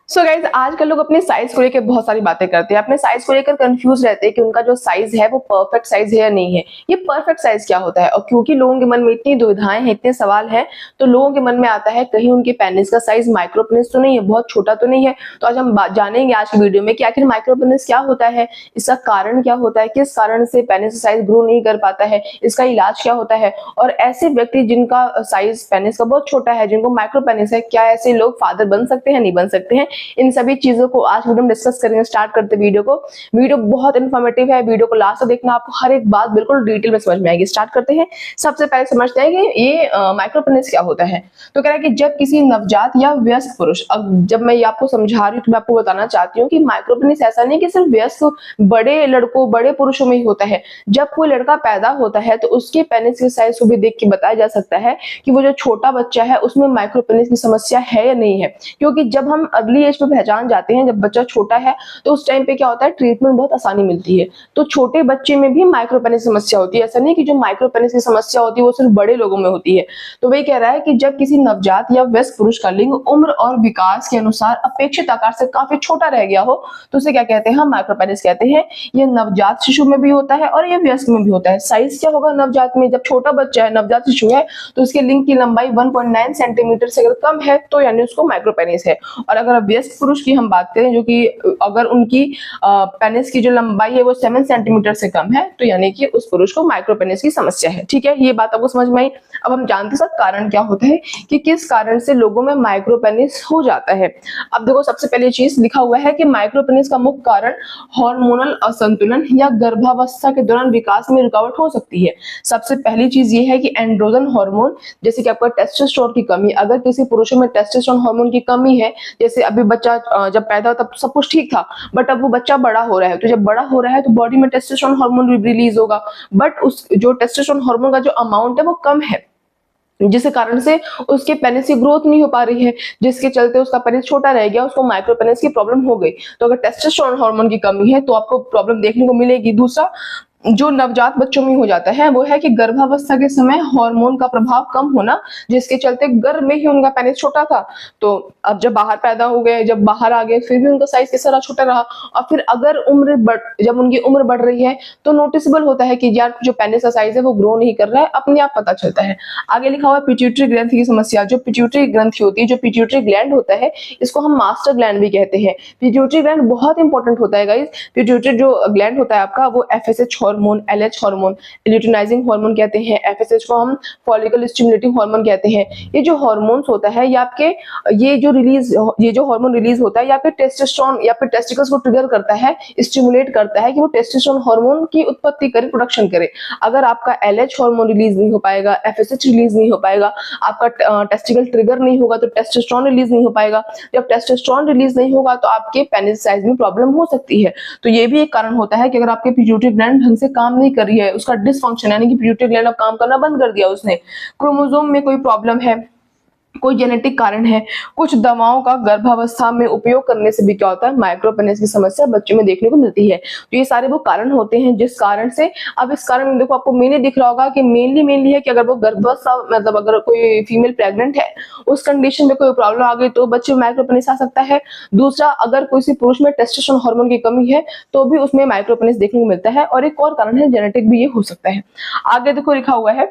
So guys आजकल लोग अपने साइज को लेकर बहुत सारी बातें करते हैं, अपने साइज को लेकर कंफ्यूज रहते हैं कि उनका जो साइज है वो परफेक्ट साइज है या नहीं है। ये परफेक्ट साइज क्या होता है? और क्योंकि लोगों के मन में इतनी दुविधाएं हैं, इतने सवाल हैं, तो लोगों के मन में आता है कहीं उनके पेनिस का साइज माइक्रो पेनिस तो नहीं है, बहुत छोटा तो नहीं है। तो आज हम जानेंगे आज की वीडियो में कि आखिर माइक्रो पेनिस क्या होता है, इसका कारण क्या होता है, किस कारण से पेनिस का साइज ग्रो नहीं कर पाता है, इसका इलाज क्या होता है, और ऐसे व्यक्ति जिनका साइज पेनिस का बहुत छोटा है, जिनको माइक्रो पेनिस है, क्या ऐसे लोग फादर बन सकते हैं, नहीं बन सकते हैं। इन सभी चीजों को आज वीडियो में डिस्कस करेंगे। स्टार्ट करते वीडियो को। वीडियो बहुत इन्फॉर्मेटिव है, वीडियो को लास्ट तक देखना, आपको हर एक बात बिल्कुल डिटेल में समझ में आएगी। स्टार्ट करते हैं। सबसे पहले समझते हैं कि ये माइक्रो पेनिस क्या होता है। तो कह रहा है कि जब किसी नवजात या वयस्क पुरुष, अब जब मैं ये आपको समझा रही हूँ तो मैं आपको बताना चाहती हूँ कि माइक्रो पेनिस ऐसा नहीं कि सिर्फ वयस्क बड़े लड़कों बड़े पुरुषों में ही होता है। जब कोई लड़का पैदा होता है तो उसके पेनिस के साइज को भी देख के बताया जा सकता है कि वो जो छोटा बच्चा है उसमें माइक्रो पेनिस की समस्या है या नहीं है। क्योंकि जब हम अर्ली एज पे पहचान जाते हैं, जब बच्चा छोटा है तो उस टाइम पे क्या होता है, ट्रीटमेंट बहुत आसानी मिलती है। तो छोटे बच्चे में भी माइक्रो पेनिस समस्या होती है। ऐसा नहीं कि जो माइक्रो पेनिस की समस्या होती है वो सिर्फ बड़े लोगों में होती है। तो वही कह रहा है कि जब किसी नवजात या वयस्क पुरुष का लिंग उम्र और विकास के अनुसार अपेक्षित आकार से काफी छोटा रह गया हो तो उसे क्या कहते हैं, हम माइक्रो पेनिस कहते हैं। ये नवजात शिशु में भी होता है और ये वयस्क में भी होता है। साइज क्या होगा नवजात में? जब छोटा बच्चा है, नवजात शिशु है, तो उसके लिंग की लंबाई 1.9 सेंटीमीटर से अगर कम है तो यानी उसको माइक्रो पेनिस है। और अगर वयस्क पुरुष की हम बात करें, जो कि अगर उनकी पेनिस की जो लंबाई है वो 7 सेंटीमीटर से कम है तो यानी कि उस पुरुष को माइक्रो पेनिस की समस्या है। ठीक है, ये बात आपको समझ में आई। अब हम जानते हैं कारण क्या होता है कि किस कारण से लोगों में माइक्रो पेनिस हो जाता है। अब देखो, सबसे पहली चीज लिखा हुआ है कि माइक्रो पेनिस का मुख्य कारण हार्मोनल असंतुलन या गर्भावस्था के दौरान विकास में रुकावट हो सकती है। सबसे पहली चीज ये है कि एंड्रोजन हार्मोन, जैसे कि आपका टेस्टोस्टेरोन की कमी, अगर किसी पुरुषों में टेस्टोस्टेरोन हार्मोन की कमी है, जैसे अभी बच्चा जब पैदा हुआ तब सब कुछ ठीक था, बट अब वो बच्चा बड़ा हो रहा है, तो जब बड़ा हो रहा है तो बॉडी में टेस्टोस्टेरोन हार्मोन रिलीज होगा, बट उस जो टेस्टोस्टेरोन हार्मोन का जो अमाउंट है वो कम है, जिस कारण से उसके पेनिस की ग्रोथ नहीं हो पा रही है, जिसके चलते उसका पेनिस छोटा रह गया, उसको माइक्रो पेनिस की प्रॉब्लम हो गई। तो अगर टेस्टोस्टेरोन हार्मोन की कमी है तो आपको प्रॉब्लम देखने को मिलेगी। दूसरा जो नवजात बच्चों में हो जाता है वो है कि गर्भावस्था के समय हार्मोन का प्रभाव कम होना, जिसके चलते गर्भ में ही उनका पेनिस छोटा था, तो अब जब बाहर पैदा हो गए, जब बाहर आ गए, फिर भी उनका साइज किस तरह छोटा रहा। और फिर अगर जब उनकी उम्र बढ़ रही है तो नोटिसेबल होता है कि यार जो पेनिस का साइज है वो ग्रो नहीं कर रहा है, अपने आप पता चलता है। आगे लिखा हुआ है पिट्यूटरी ग्रंथि की समस्या। जो पिट्यूटरी ग्रंथि होती है, जो पिट्यूटरी ग्लैंड होता है, इसको हम मास्टर ग्लैंड भी कहते हैं। पिट्यूटरी ग्लैंड बहुत इंपॉर्टेंट होता है गाइस। पिट्यूटरी जो ग्लैंड होता है आपका, वो FSH hormone, LH hormone, luteinizing hormone कहते हैं, एफएसएच को हम फॉलिकल स्टिमुलेटिंग हार्मोन कहते हैं। ये जो हार्मोन्स होता है, ये आपके ये जो हार्मोन रिलीज होता है, या फिर टेस्टोस्टेरोन या फिर टेस्टिकल्स को ट्रिगर करता है, स्टिमुलेट करता है कि वो टेस्टोस्टेरोन हार्मोन की उत्पत्ति करे, प्रोडक्शन करे। अगर आपका एलएच हार्मोन रिलीज नहीं हो पाएगा, एफएसएच रिलीज नहीं हो पाएगा, आपका टेस्टिकल ट्रिगर नहीं होगा तो टेस्टोस्टेरोन रिलीज नहीं हो पाएगा। जब टेस्टोस्टेरोन रिलीज नहीं होगा तो आपके पेनिस साइज में प्रॉब्लम हो सकती है। तो ये भी एक कारण होता है कि अगर आपके पिट्यूटरी ग्लैंड ढंग से काम नहीं कर रही है, उसका डिसफंक्शन यानी कि पिट्यूटरी ग्लैंड अब काम करना बंद कर दिया उसने, क्रोमोसोम में कोई प्रॉब्लम है, कोई जेनेटिक कारण है, कुछ दवाओं का गर्भावस्था में उपयोग करने से भी क्या होता है, माइक्रो पेनिस की समस्या बच्चों में देखने को मिलती है। तो ये सारे वो कारण होते हैं जिस कारण से, अब इस कारण में देखो आपको मेनली दिख रहा होगा कि मेनली है कि अगर वो गर्भावस्था, मतलब अगर कोई फीमेल प्रेग्नेंट है, उस कंडीशन में कोई प्रॉब्लम आ गई तो बच्चे में माइक्रो पेनिस आ सकता है। दूसरा, अगर किसी पुरुष में टेस्टोस्टेरोन हार्मोन की कमी है तो भी उसमें माइक्रो पेनिस देखने को मिलता है। और एक और कारण है जेनेटिक भी, ये हो सकता है। आगे देखो लिखा हुआ है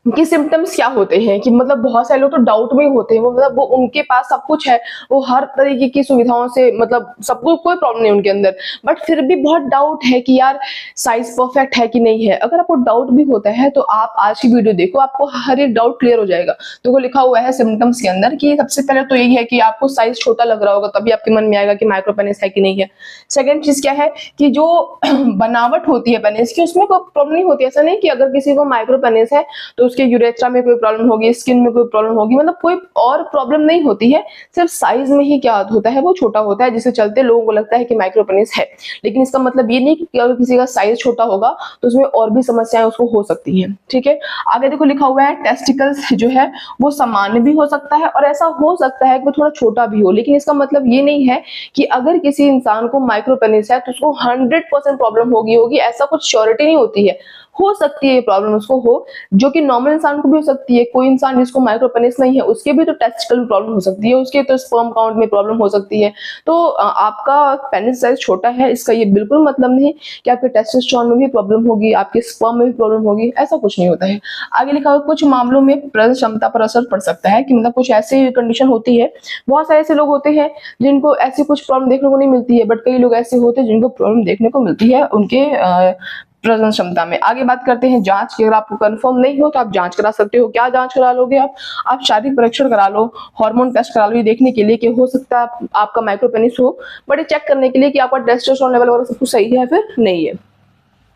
कि सिम्टम्स क्या होते हैं, कि मतलब बहुत सारे लोग तो डाउट में होते हैं, वो मतलब वो उनके पास सब कुछ है, वो हर तरीके की सुविधाओं से, मतलब सब कुछ, कोई प्रॉब्लम नहीं उनके अंदर, बट फिर भी बहुत डाउट है कि यार साइज परफेक्ट है कि नहीं है। अगर आपको डाउट भी होता है तो आप आज की वीडियो देखो, आपको हर एक डाउट क्लियर हो जाएगा। तो वो लिखा हुआ है सिम्टम्स के अंदर कि सबसे पहले तो यही है कि आपको साइज छोटा लग रहा होगा, तभी आपके मन में आएगा कि माइक्रो पेनिस है कि नहीं है। सेकेंड चीज क्या है कि जो बनावट होती है पेनिस की, उसमें कोई प्रॉब्लम नहीं होती। ऐसा नहीं कि अगर किसी को माइक्रो पेनिस है तो उसके यूरेथ्रा में कोई प्रॉब्लम होगी, स्किन में कोई प्रॉब्लम होगी, मतलब कोई और प्रॉब्लम नहीं होती है, सिर्फ साइज में ही क्या होता है, वो छोटा होता है, जिसके चलते लोगों को लगता है कि माइक्रो पेनिस है। लेकिन इसका मतलब ये नहीं कि अगर किसी का साइज छोटा होगा तो उसमें और भी समस्याएं उसको हो सकती हैं। ठीक है, आगे देखो लिखा हुआ है टेस्टिकल्स जो है वो सामान्य भी हो सकता है, और ऐसा हो सकता है कि वो थोड़ा छोटा भी हो, लेकिन इसका मतलब ये नहीं है कि अगर किसी इंसान को माइक्रो पेनिस है तो उसको 100% प्रॉब्लम होगी, ऐसा कुछ श्योरिटी नहीं होती है। हो सकती है ये प्रॉब्लम उसको हो, जो कि नॉर्मल इंसान को भी हो सकती है। कोई इंसान जिसको माइक्रोपेनिस नहीं है उसके भी तो टेस्टिकल में प्रॉब्लम हो सकती है, उसके तो स्पर्म काउंट में प्रॉब्लम हो सकती है। तो आपका पेनिस साइज छोटा है इसका ये बिल्कुल मतलब नहीं कि आपके टेस्टोस्टेरोन में भी प्रॉब्लम होगी, आपके स्पर्म में भी प्रॉब्लम होगी, ऐसा कुछ नहीं होता है। आगे लिखा हुआ कुछ मामलों में प्रजनन क्षमता पर असर पड़ सकता है, कि मतलब कुछ ऐसी कंडीशन होती है, बहुत सारे ऐसे लोग होते हैं जिनको ऐसी कुछ प्रॉब्लम देखने को नहीं मिलती है, बट कई लोग ऐसे होते हैं जिनको प्रॉब्लम देखने को मिलती है उनके प्रजनन क्षमता में। आगे बात करते हैं जांच की। अगर आपको कंफर्म नहीं हो तो आप जांच करा सकते हो। क्या जांच करा लोगे आप शारीरिक परीक्षण करा लो, हार्मोन टेस्ट करा लो, ये देखने के लिए कि हो सकता है आपका माइक्रोपेनिस हो, बट ये चेक करने के लिए कि आपका टेस्टोस्टेरोन लेवल वगैरह सब कुछ सही है या फिर नहीं है।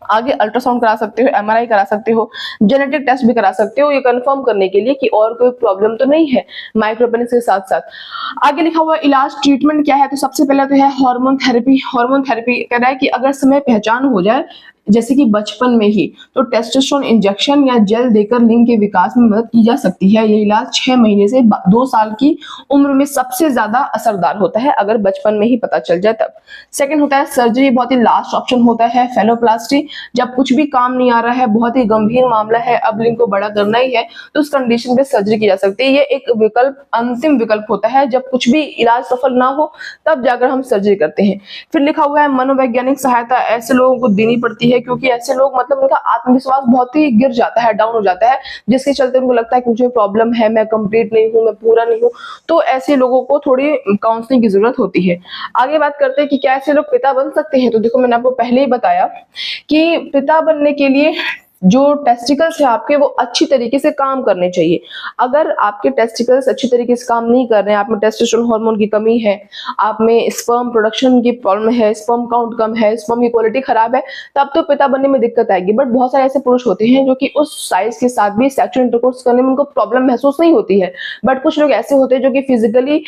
आगे अल्ट्रासाउंड करा सकते हो, एमआरआई करा सकते हो, जेनेटिक टेस्ट भी करा सकते हो, ये कंफर्म करने के लिए कि और कोई प्रॉब्लम तो नहीं है माइक्रोपेनिस के साथ साथ। आगे लिखा हुआ इलाज ट्रीटमेंट क्या है, तो सबसे पहले तो है हार्मोन थेरेपी। हार्मोन थेरेपी कह रहा है कि अगर समय पहचान हो जाए जैसे कि बचपन में ही, तो टेस्टोस्टेरोन इंजेक्शन या जेल देकर लिंग के विकास में मदद की जा सकती है। ये इलाज 6 महीने से 2 साल की उम्र में सबसे ज्यादा असरदार होता है, अगर बचपन में ही पता चल जाए तब। सेकंड होता है सर्जरी, बहुत ही लास्ट ऑप्शन होता है फेलोप्लास्टी। जब कुछ भी काम नहीं आ रहा है, बहुत ही गंभीर मामला है, अब लिंग को बड़ा करना ही है, तो उस कंडीशन पे सर्जरी की जा सकती है। ये एक विकल्प, अंतिम विकल्प होता है, जब कुछ भी इलाज सफल ना हो तब जाकर हम सर्जरी करते हैं। फिर लिखा हुआ है मनोवैज्ञानिक सहायता ऐसे लोगों को देनी पड़ती है, क्योंकि ऐसे लोग मतलब उनका आत्मविश्वास बहुत ही गिर जाता है, डाउन हो जाता है, जिसके चलते उनको लगता है कि मुझे प्रॉब्लम है, मैं कंप्लीट नहीं हूँ, मैं पूरा नहीं हूँ। तो ऐसे लोगों को थोड़ी काउंसलिंग की जरूरत होती है। आगे बात करते हैं कि क्या ऐसे लोग पिता बन सकते हैं। तो देखो मैंने आपको पहले ही बताया कि पिता बनने के लिए जो टेस्टिकल्स है आपके, वो अच्छी तरीके से काम करने चाहिए। अगर आपके टेस्टिकल्स अच्छी तरीके से काम नहीं कर रहे हैं, आप में टेस्टोस्टेरोन हार्मोन की कमी है, आप में स्पर्म प्रोडक्शन की प्रॉब्लम है, स्पर्म काउंट कम है, स्पर्म की क्वालिटी खराब है, तब तो पिता बनने में दिक्कत आएगी। बट बहुत सारे ऐसे पुरुष होते हैं जो कि उस साइज के साथ भी सेक्सुअल इंटरकोर्स करने में उनको प्रॉब्लम महसूस नहीं होती है। बट कुछ लोग ऐसे होते हैं जो कि फिजिकली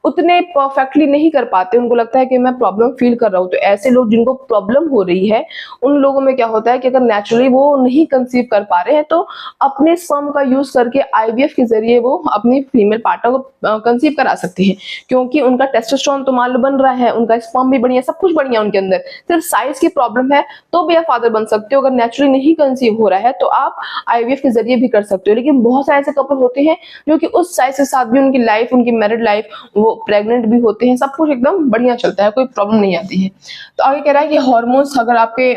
उतने परफेक्टली नहीं कर पाते, उनको लगता है कि मैं प्रॉब्लम फील कर रहा हूँ। तो ऐसे लोग जिनको प्रॉब्लम हो रही है, उन लोगों में क्या होता है कि अगर नेचुरली वो नहीं कंसीव कर पा रहे हैं, तो अपने स्पर्म का यूज करके आईवीएफ के जरिए वो अपनी फीमेल पार्टनर को कंसीव करा सकते हैं, क्योंकि उनका टेस्टोस्टेरोन तो मान लो बन रहा है, उनका स्पर्म भी बढ़िया, सब कुछ बढ़िया उनके अंदर, सिर्फ साइज की प्रॉब्लम है, तो भी आप फादर बन सकते हो। अगर नेचुरली नहीं कंसीव हो रहा है तो आप आईवीएफ के जरिए भी कर सकते हो। लेकिन बहुत सारे ऐसे कपल होते हैं जो कि उस साइज के साथ भी उनकी लाइफ, उनकी मैरिड लाइफ, वो प्रेग्नेंट भी होते हैं, सब कुछ एकदम बढ़िया चलता है, कोई प्रॉब्लम नहीं आती है। तो आगे कह रहा है कि हार्मोन्स अगर आपके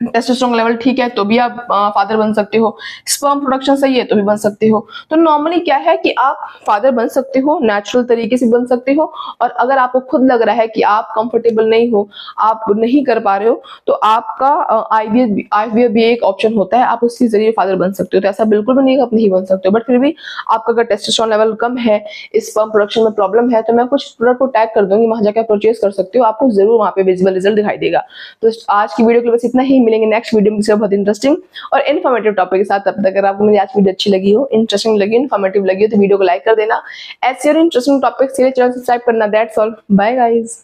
टेस्टोस्टेरोन लेवल ठीक है तो भी आप फादर बन सकते हो, स्पर्म प्रोडक्शन सही है तो भी बन सकते हो। तो नॉर्मली क्या है कि आप फादर बन सकते हो, नेचुरल तरीके से बन सकते हो। और अगर आपको खुद लग रहा है कि आप कंफर्टेबल नहीं हो, आप नहीं कर पा रहे हो, तो आपका आईवीएफ भी एक ऑप्शन होता है, आप उसके जरिए फादर बन सकते हो। तो ऐसा बिल्कुल भी नहीं आप नहीं बन सकते हो, बट फिर भी आपका अगर टेस्टोस्टेरोन लेवल कम है, स्पर्म प्रोडक्शन में प्रॉब्लम है, तो मैं कुछ प्रोडक्ट को टैग कर दूंगी, वहां जाकर परचेज कर सकते हो, आपको जरूर वहां पे विजिबल रिजल्ट दिखाई देगा। तो आज की वीडियो के लिए बस इतना ही, मिलेंगे नेक्स्ट वीडियो में किसी बहुत इंटरेस्टिंग और इन्फॉर्मेटिव टॉपिक के साथ। तब तक अगर आपको मेरी आज वीडियो अच्छी लगी हो, इंटरेस्टिंग लगी, इन्फॉर्मेटिव लगी हो, तो वीडियो को लाइक कर देना। ऐसे और इंटरेस्टिंग टॉपिक्स के लिए चैनल सब्सक्राइब करना। That's all, bye guys.